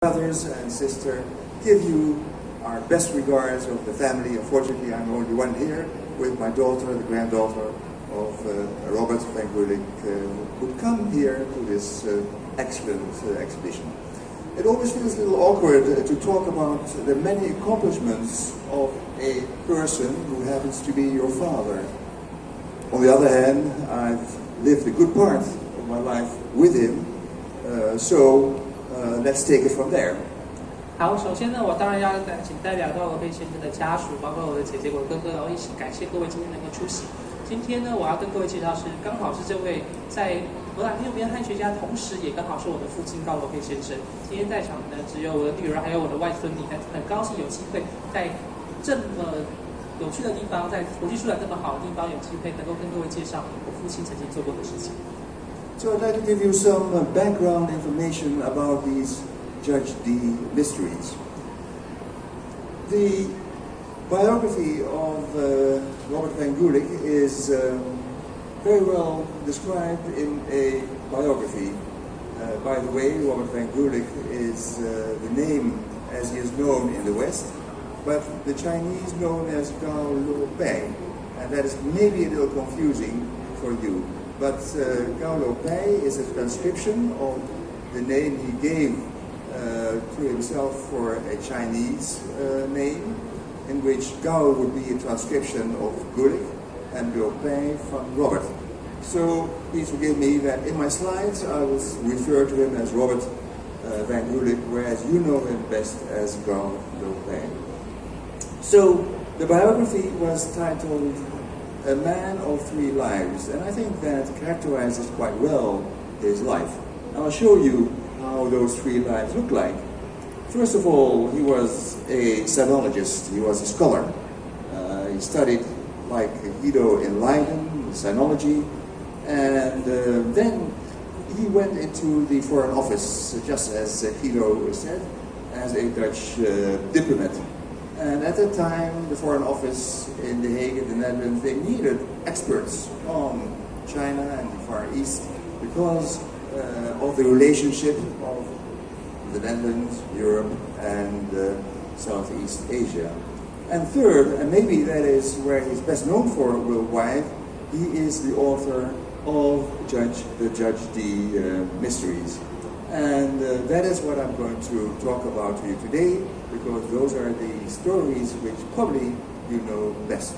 Brothers and sister, give you our best regards of the family. Unfortunately, I'm only one here with my daughter, the granddaughter of Robert van Gulik, who come here to this excellent exhibition. It always feels a little awkward to talk about the many accomplishments of a person who happens to be your father. On the other hand, I've lived a good part of my life with him, so let's take it from there. 好，首先呢，我当然要请代表高罗贝先生的家属，包括我的姐姐、我的哥哥，然后一起感谢各位今天能够出席。今天呢，我要跟各位介绍是，刚好是这位在荷兰右边汉学家，同时也刚好是我的父亲高罗贝先生。今天在场的只有我的女儿，还有我的外孙女，很高兴有机会在这么有趣的地方，在国际书展这么好的地方，有机会能够跟各位介绍我父亲曾经做过的事情。So I'd like to give you some background information about these Judge D mysteries. The biography of Robert van Gulik is very well described in a biography. By the way, Robert van Gulik is the name as he is known in the West, but the Chinese know him as Gao Lo Pai, and that is maybe a little confusing for you. But Gao Lo Pai is a transcription of the name he gave to himself for a Chinese name, in which Gao would be a transcription of Gulik and Lo Pai from Robert. So please forgive me that in my slides I will refer to him as Robert van Gulik, whereas you know him best as Gao Lo Pai. So the biography was titled A Man of Three Lives, and I think that characterizes quite well his life. I'll show you how those three lives look like. First of all, he was a sinologist, he was a scholar. He studied, like Guido in Leiden, sinology, and then he went into the Foreign Office, just as Guido said, as a Dutch diplomat. And at that time, the Foreign Office in The Hague, in the Netherlands, they needed experts on China and the Far East because of the relationship of the Netherlands, Europe, and Southeast Asia. And third, and maybe that is where he's best known for worldwide, he is the author of the Judge D mysteries. And that is what I'm going to talk about to you today, because those are the stories which probably you know best.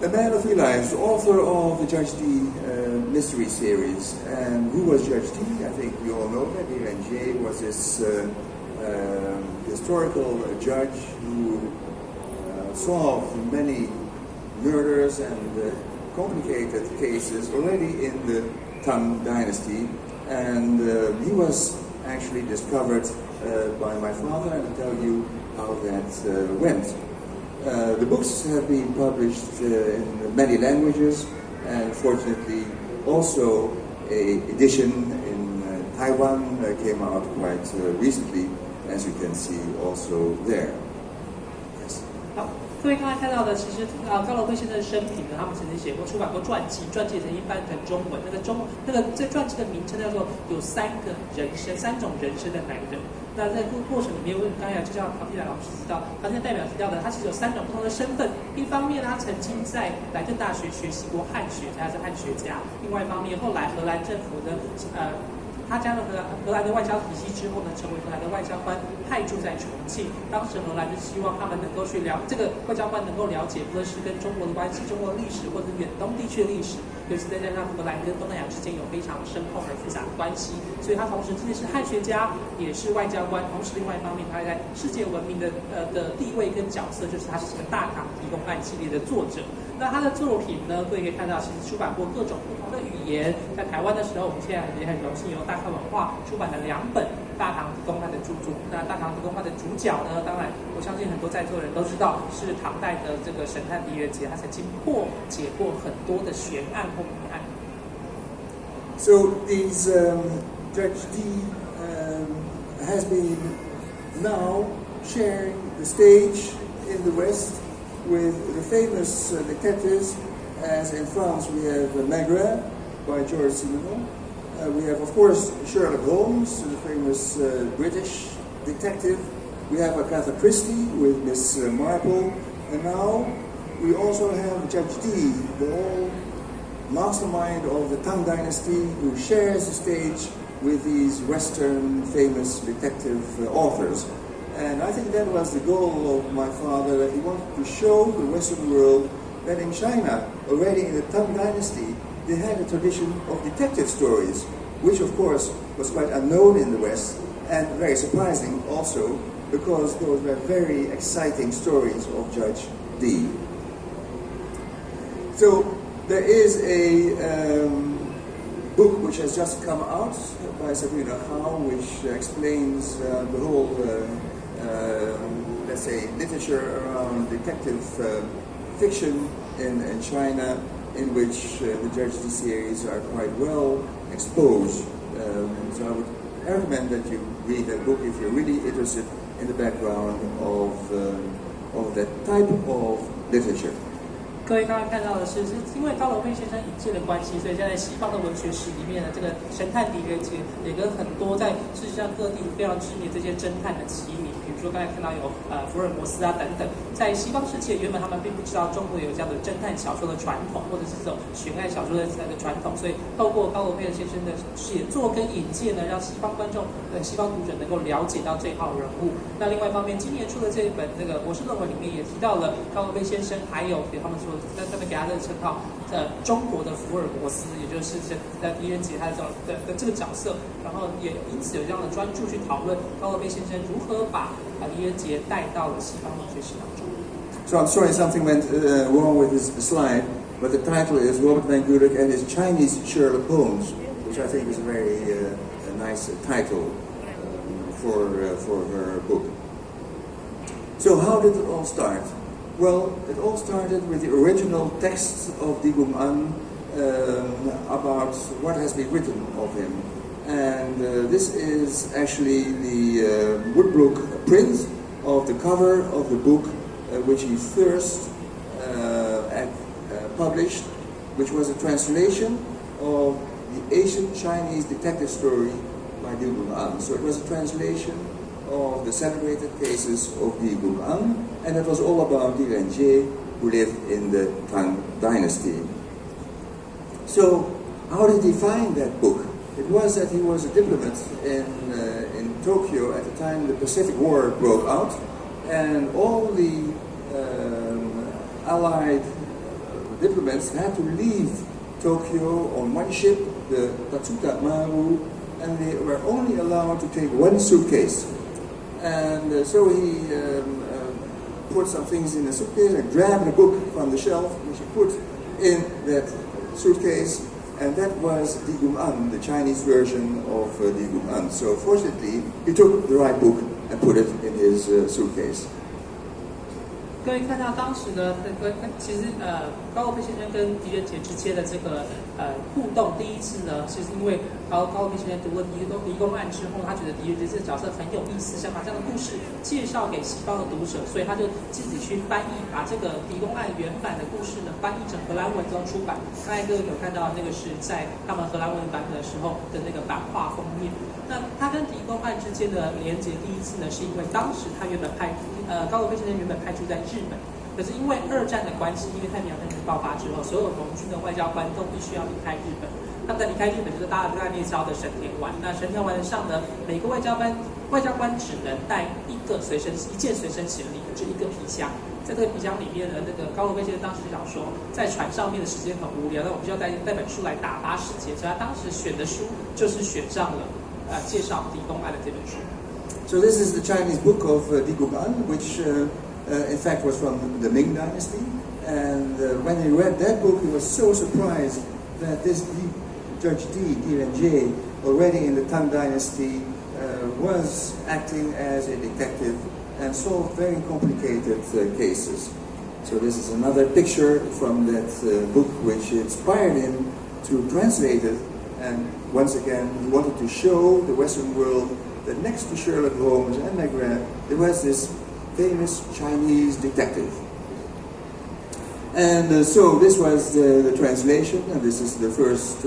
A Man of Three Lives, author of the Judge D mystery series. And who was Judge D? I think we all know that.狄仁傑was this historical judge who solved many murders and complicated cases already in the Tang Dynasty. And he was actually discovered by my father, and I'll tell you how that went. The books have been published in many languages, and fortunately also an edition in Taiwan came out quite recently, as you can see also there. Yes. 各位刚才看到的，其实高罗贝先生的生平呢，他们曾经写过、出版过传记，传记曾经翻成中文。这传记的名称叫做《有三种人生的男人》。那在过程里面，刚才就像唐继来老师知道，唐继来代表提到的，他其实有三种不同的身份。一方面，他曾经在莱顿大学学习过汉学，他是汉学家；另外一方面，后来荷兰政府的他加入荷兰的外交体系之后呢，成为荷兰的外交官，派驻在重庆。当时荷兰就希望他们能够去这个外交官能够了解，无论是跟中国的关系、中国的历史，或者远东地区的历史，尤其再加上荷兰跟东南亚之间有非常深厚而复杂的关系，所以他同时既是汉学家，也是外交官。同时，另外一方面，他在世界闻名的地位跟角色，就是他是这个大唐提供案系列的作者。那他的作品呢，各位可以看到，其实出版过各种不同的语言。在台湾的时候，我们现在也很荣幸由大开文化出版了2本大唐提供案的著作。那大唐提供案的主角呢，当然我相信很多在座人都知道，是唐代的这个神探狄仁杰，他曾经破解过很多的悬案或谜案。So these Judge D has been now sharing the stage in the West with the famous detectives, as in France we have Maigret by Georges Simenon, We have, of course, Sherlock Holmes, the famous British detective. We have Agatha Christie with Miss Marple. And now we also have Judge Dee, the old mastermind of the Tang Dynasty, who shares the stage with these Western famous detective authors. And I think that was the goal of my father, that he wanted to show the Western world that in China, already in the Tang Dynasty, they had a tradition of detective stories, which of course was quite unknown in the West, and very surprising also, because those were very exciting stories of Judge Dee. So there is a book which has just come out by Sabrina Gao, which explains the whole, let's say, literature around detective fiction in China, in which the Judge Dee series are quite well exposed. So I would recommend that you read that book if you're really interested in the background of that type of literature. 各位刚才看到的是因为高楼飞先生引荐的关系，所以现在西方的文学史里面呢，这个神探狄仁杰也跟很多在世界上各地非常知名的这些侦探的齐名。比如说刚才看到有福尔摩斯啊等等，在西方世界原本他们并不知道中国有这样的侦探小说的传统，或者是这种悬案小说的传统，所以透过高楼飞先生的写作跟引荐呢，让西方观众、西方读者能够了解到这号人物。那另外一方面，今年出的这一本那个博士论文里面也提到了高楼飞先生，还有给他们说。在上面给他的称号，中国的福尔摩斯，也就是狄仁杰他的这个角色，然后也因此有这样的专注去讨论高楼飞先生如何把狄仁杰带到了西方文学史当中。So I'm sorry something went wrong with this slide, but the title is Robert Van Gulik and his Chinese Sherlock Holmes, which I think is a very nice title for her book. So how did it all start? Well, it all started with the original text of Di Gum An about what has been written of him. And this is actually the woodblock print of the cover of the book which he first published, which was a translation of the ancient Chinese detective story by Di Gum An. So it was a translation of the celebrated cases of Di Gum An, and it was all about Di Renjie, who lived in the Tang Dynasty. So, how did he find that book? It was that he was a diplomat in Tokyo at the time the Pacific War broke out, and all the Allied diplomats had to leave Tokyo on one ship, the Tatsuta Maru, and they were only allowed to take one suitcase. And so he put some things in the suitcase and grabbed a book from the shelf, which he put in that suitcase, and that was Di Gum An, the Chinese version of Di Gum An. So fortunately, he took the right book and put it in his suitcase. 各位看到当时呢，其实高楼飞先生跟狄仁杰之间的这个互动，第一次呢，其实因为高楼飞先生读了狄公案之后，他觉得狄仁杰这个角色很有意思，想把这样的故事介绍给西方的读者，所以他就自己去翻译，把这个狄公案原版的故事呢翻译成荷兰文中出版。刚才各位有看到那个是在他们荷兰文版本的时候的那个版画封面。那他跟狄公案之间的连结，第一次呢，是因为当时他原本高楼飞先生原本派驻在日本，可是因为二战的关系，因为太平洋战争爆发之后，所有盟军的外交官都必须要离开日本。他们在离开日本就是搭了大列车的神田丸。那神田丸上呢，每个外交官只能带一件随身行李，就一个皮箱。在这个皮箱里面呢，那个高楼飞先生当时想说，在船上面的时间很无聊，那我必须要带本书来打发时间，所以他当时选的书就是选上了介绍狄公案的这本书。So this is the Chinese book of Di Gum An, which in fact was from the Ming Dynasty. And when he read that book, he was so surprised that this Judge Di Renjie, already in the Tang Dynasty, was acting as a detective and solved very complicated cases. So this is another picture from that book which inspired him to translate it. And once again, he wanted to show the Western world that next to Sherlock Holmes and Maigret, there was this famous Chinese detective. And so this was the translation, and this is the first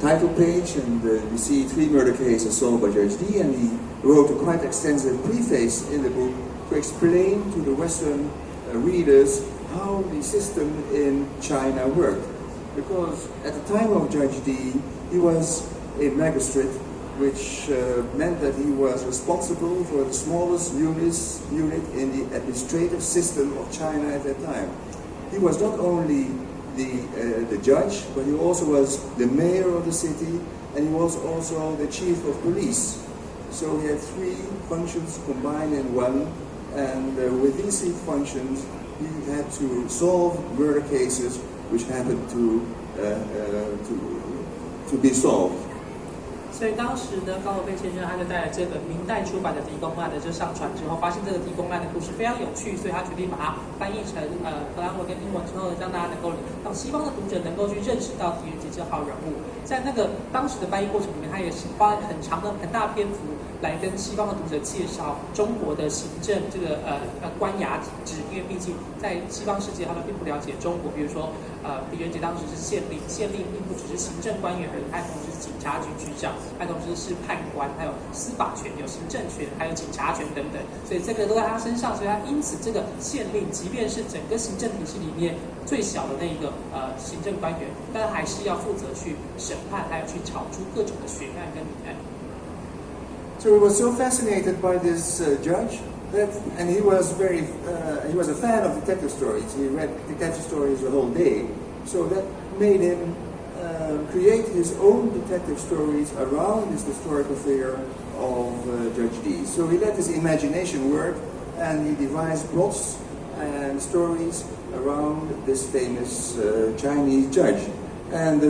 title page, and you see 3 murder cases solved by Judge Dee, and he wrote a quite extensive preface in the book to explain to the Western readers how the system in China worked. Because at the time of Judge Dee, he was a magistrate, which meant that he was responsible for the smallest unit in the administrative system of China at that time. He was not only the judge, but he also was the mayor of the city, and he was also the chief of police. So he had 3 functions combined in one, and with these 3 functions, he had to solve murder cases which happened to be solved. 所以当时呢，高罗贝先生他就带了这本明代出版的狄公案的就上传之后，发现这个狄公案的故事非常有趣，所以他决定把它翻译成荷兰文跟英文之后，让大家能够让西方的读者能够去认识到狄仁杰这号人物。在那个当时的翻译过程里面，他也是花了很长的很大篇幅来跟西方的读者介绍中国的行政这个官衙体制，因为毕竟在西方世界他们并不了解中国，比如说狄仁杰当时是县令，县令并不只是行政官员而已，他同时是警察局局长，他同时是判官，还有司法权，有行政权，还有警察权等等，所以这个都在他身上，所以他因此这个县令，即便是整个行政体系里面最小的那个行政官员，但还是要负责去审判，还有去炒出各种的悬案跟谜案。So he was so fascinated by this judge that, and he was a fan of detective stories. He read detective stories the whole day. So that made him create his own detective stories around this historical figure of Judge Dee. So he let his imagination work, and he devised plots and stories around this famous Chinese judge. And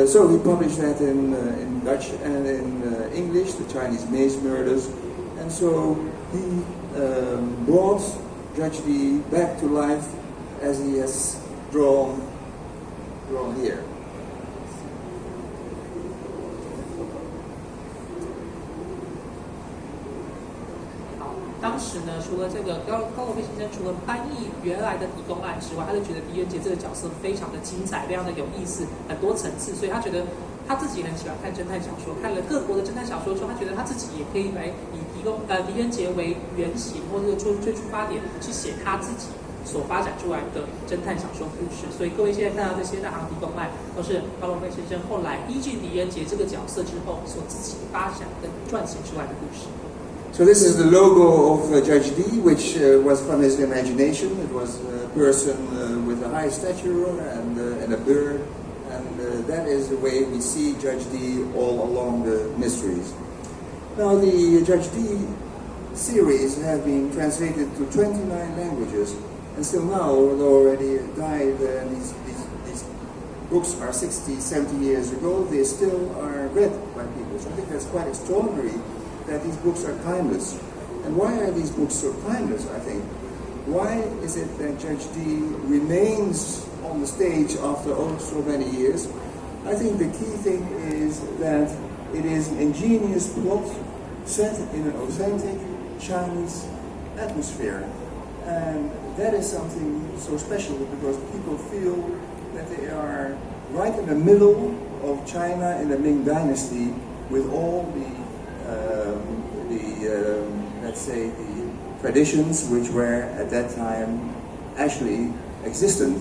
so he published that in Dutch and in English, the Chinese maze murders. And so he brought Judge Dee back to life as he has drawn here. 当时呢，除了这个高罗贝先生除了翻译原来的狄公案之外，他就觉得狄仁杰这个角色非常的精彩，非常的有意思，很多层次，所以他觉得他自己很喜欢看侦探小说，看了各国的侦探小说之后，他觉得他自己也可以来以狄仁杰为原型或这个最出发点去写他自己所发展出来的侦探小说故事。所以各位现在看到这些大行狄公案，都是高罗贝先生后来依据狄仁杰这个角色之后所自己发展跟撰写出来的故事。So this is the logo of Judge Dee, which was from his imagination. It was a person with a high stature and a beard, and that is the way we see Judge Dee all along the mysteries. Now the Judge Dee series have been translated to 29 languages, and still now, although already died, and these books are 60, 70 years ago, they still are read by people. So I think that's quite extraordinary that these books are timeless. And why are these books so timeless, I think? Why is it that Judge Dee remains on the stage after so many years? I think the key thing is that it is an ingenious plot set in an authentic Chinese atmosphere. And that is something so special because people feel that they are right in the middle of China in the Ming Dynasty with all the let's say the traditions which were at that time actually existent.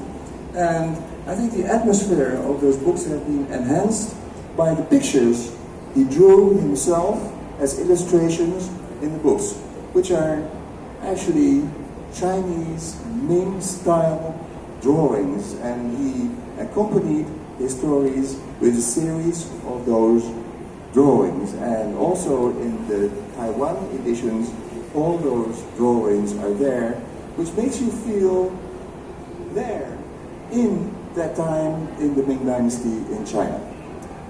And I think the atmosphere of those books have been enhanced by the pictures he drew himself as illustrations in the books, which are actually Chinese Ming style drawings, and he accompanied his stories with a series of those drawings. And also in the Taiwan editions, all those drawings are there, which makes you feel there in that time in the Ming Dynasty in China.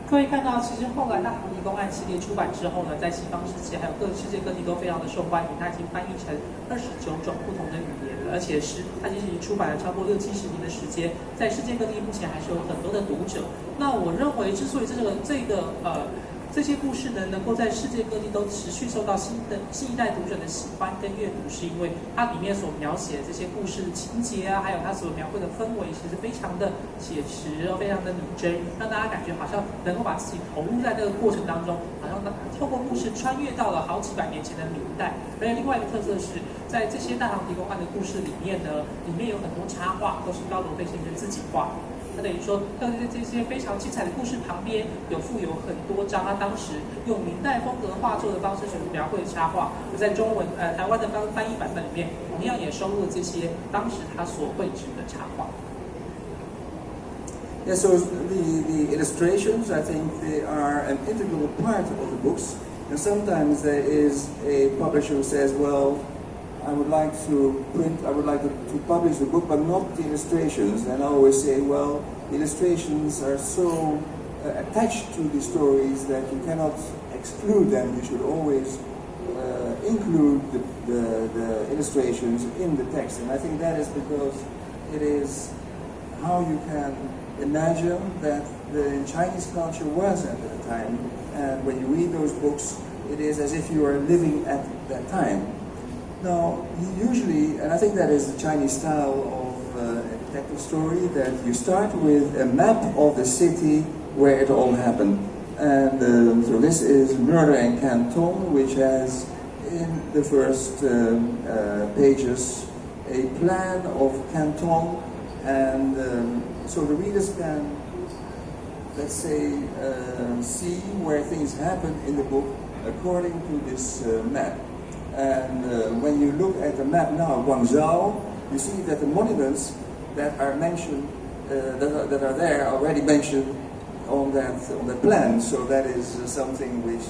各位看到，其实后来大行狄公案系列出版之后呢，在西方世界还有世界各地都非常的受欢迎，它已经翻译成29种不同的语言了，而且它已经出版了超过60-70年的时间，在世界各地目前还是有很多的读者。那我认为，之所以这个这些故事呢，能够在世界各地都持续受到新一代读者的喜欢跟阅读，是因为它里面所描写的这些故事的情节啊，还有它所描绘的氛围，其实非常的写实，非常的拟真，让大家感觉好像能够把自己投入在这个过程当中，好像透过故事穿越到了好几百年前的明代。而且另外一个特色是在这些大唐提供案的故事里面呢，里面有很多插画都是高罗费先生自己画的。那等于说，在这些非常精彩的故事旁边，附有很多张他当时用明代风格画作的方式去描绘的插画。就在中文台湾的翻译版本里面，同样也收录了这些当时他所绘制的插画。Yeah, so the illustrations, I think they are an integral part of the books. And sometimes there is a publisher who says, well, I would like to publish the book, but not the illustrations. And I always say, well, the illustrations are so attached to the stories that you cannot exclude them. You should always include the illustrations in the text. And I think that is because it is how you can imagine that the Chinese culture was at that time. And when you read those books, it is as if you are living at that time. Now, usually, and I think that is the Chinese style of a detective story, that you start with a map of the city where it all happened. And so this is Murder in Canton, which has in the first pages a plan of Canton, and so the readers can, let's say, see where things happen in the book according to this map. And when you look at the map now, Guangzhou, you see that the monuments that are mentioned, that are there, are already mentioned on that plan. So that is something which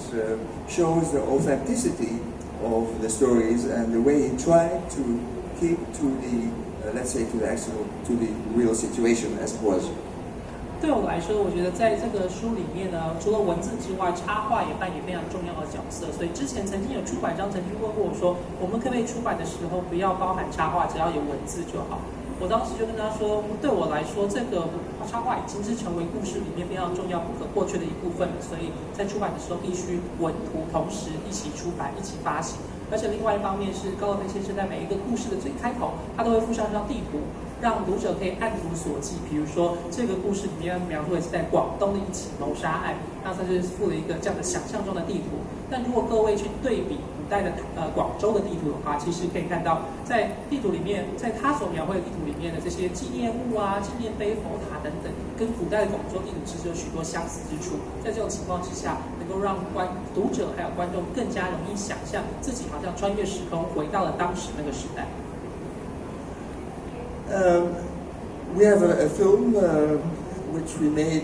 shows the authenticity of the stories and the way he tried to keep to the, let's say, to the real situation as it was. 对我来说，我觉得在这个书里面呢，除了文字之外，插画也扮演非常重要的角色。所以之前曾经有出版商曾经问过我说，我们可不可以出版的时候不要包含插画，只要有文字就好？我当时就跟他说，对我来说，这个插画已经是成为故事里面非常重要、不可或缺的一部分了。所以在出版的时候，必须文图同时一起出版、一起发行。而且另外一方面是高罗费先生在每一个故事的最开头，他都会附上地图，让读者可以按图索骥。比如说这个故事里面描述的是在广东的一起谋杀案，那他就是附了一个这样的想象中的地图。但如果各位去对比古代的广州的地图的话，其实可以看到，在地图里面，在他所描绘的地图里面的这些纪念物啊、纪念碑、佛塔等等，跟古代的广州地图其实有许多相似之处。在这种情况之下，能够让读者还有观众更加容易想象自己好像穿越时空回到了当时那个时代。We have a film which we made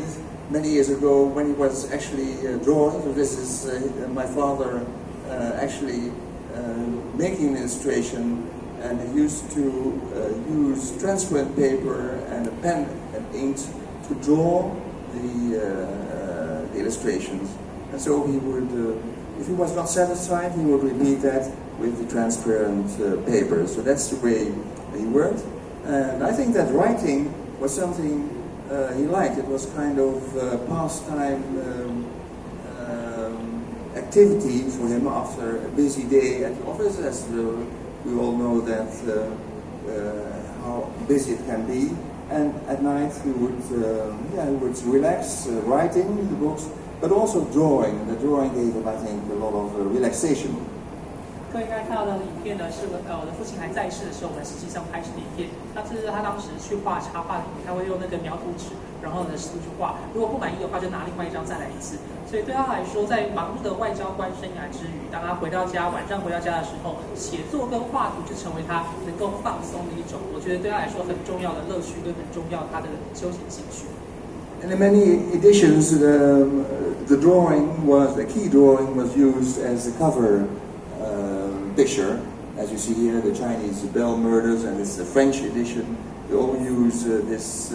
many years ago when he was actually drawing. So this is my father actually making an illustration, and he used to use transparent paper and a pen and ink to draw the illustrations. And so he would, if he was not satisfied, he would repeat that with the transparent paper. So that's the way he worked. And I think that writing was something he liked. It was kind of pastime activity for him after a busy day at the office, as we all know that how busy it can be. And at night he would relax, writing the books, but also drawing. The drawing gave him, I think, a lot of relaxation. 各位刚才看到的影片呢，是我的父亲还在世的时候，我们实际上拍摄的影片。那这是他当时去画插画的影片，他会用那个描图纸，然后呢试图去画。如果不满意的话，就拿另外一张再来一次。所以对他来说，在忙碌的外交官生涯之余，当他回到家，晚上回到家的时候，写作跟画图就成为他能够放松的一种。我觉得对他来说很重要的乐趣跟很重要他的休闲兴趣。And in many editions, the key drawing was used as the cover picture. As you see here, the Chinese Bell murders, and this is the French edition. They all use this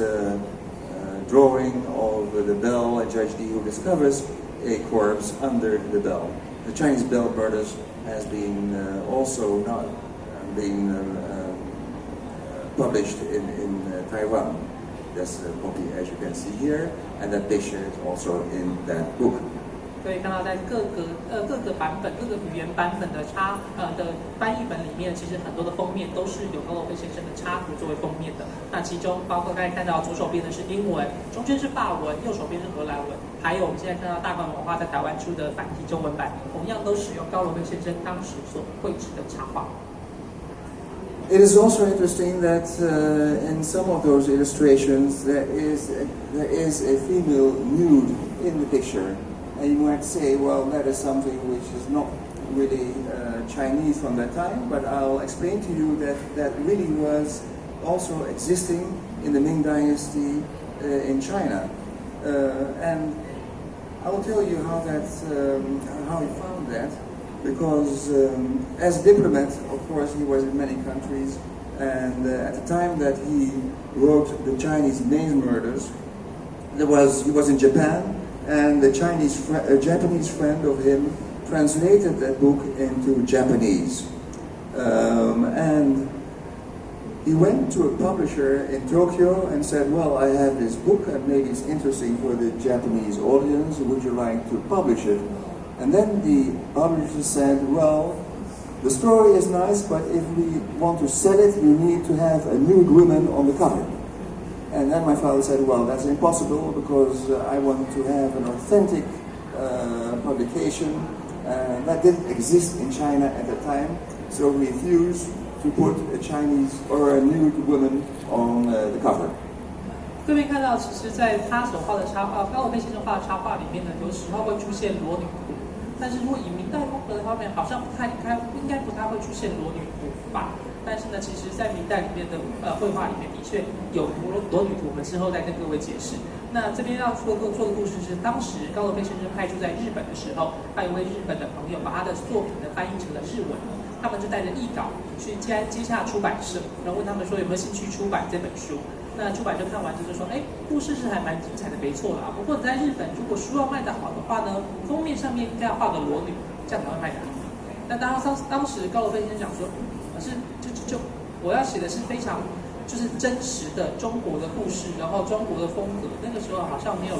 drawing of the bell, and Judge Dee who discovers a corpse under the bell. The Chinese Bell murders has been also not being published in Taiwan. That's a copy, as you can see here, and that picture is also in that book. 可以看到在各个版本、各个语言版本的翻译本里面，其实很多的封面都是有高罗菲先生的插图作为封面的。那其中包括刚才看到左手边的是英文，中间是法文，右手边是荷兰文，还有我们现在看到大观文化在台湾出的繁体中文版，同样都使用高罗菲先生当时所绘制的插画。It is also interesting that in some of those illustrations there is a female nude in the picture, and you might say, well, that is something which is not really Chinese from that time, but I'll explain to you that that really was also existing in the Ming Dynasty in China, and I will tell you how he found that. Because as a diplomat, of course, he was in many countries, and at the time that he wrote the Chinese mail murders, he was in Japan, and a Japanese friend of him translated that book into Japanese, and he went to a publisher in Tokyo and said, well, I have this book and maybe it's interesting for the Japanese audience, would you like to publish it? And then the publisher said, well, the story is nice, but if we want to sell it, you need to have a nude woman on the cover. And then my father said, well, that's impossible because I want to have an authentic publication. That didn't exist in China at the time, so we refused to put a Chinese or a nude woman on the cover. 各位看到，其实在他所画的插画，高罗菲先生画的插画里面呢，有时候会出现裸女图。但是如果以明代风格的方面，好像应该不太会出现裸女图吧。但是呢，其实在明代里面的绘画里面的确有裸女图，我们之后再跟各位解释。那这边要说的故事是，当时高罗菲先生派驻在日本的时候，他有位日本的朋友把他的作品呢翻译成了日文，他们就带着译稿去接洽出版社，然后问他们说有没有兴趣出版这本书。那出版社看完就是说，故事是还蛮精彩的，没错啦。不过你在日本，如果书要卖得好的话呢，封面上面应该要画个裸女，这样才会卖得好。那当时高罗菲先生讲说，可是就我要写的是非常就是真实的中国的故事，然后中国的风格，那个时候好像没有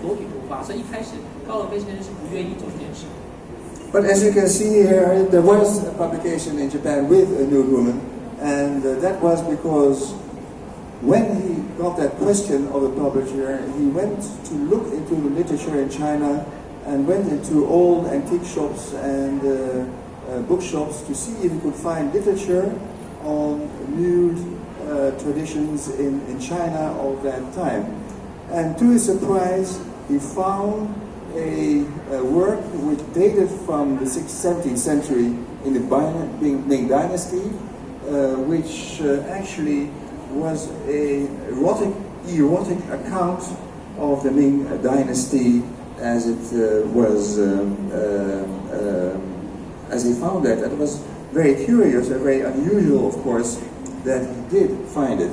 裸女图吧，所以一开始高罗菲先生是不愿意做这件事。But as you can see here, there was a publication in Japan with a nude woman, and that was because when he got that question of the publisher, he went to look into the literature in China and went into old antique shops and bookshops to see if he could find literature on nude traditions in China of that time. And to his surprise, he found a work which dated from the 17th century in the Ming Dynasty, which actually was a erotic account of the Ming Dynasty as it as he found that. It was very curious and very unusual, of course, that he did find it.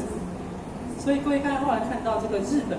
所以各位后来看到这个日本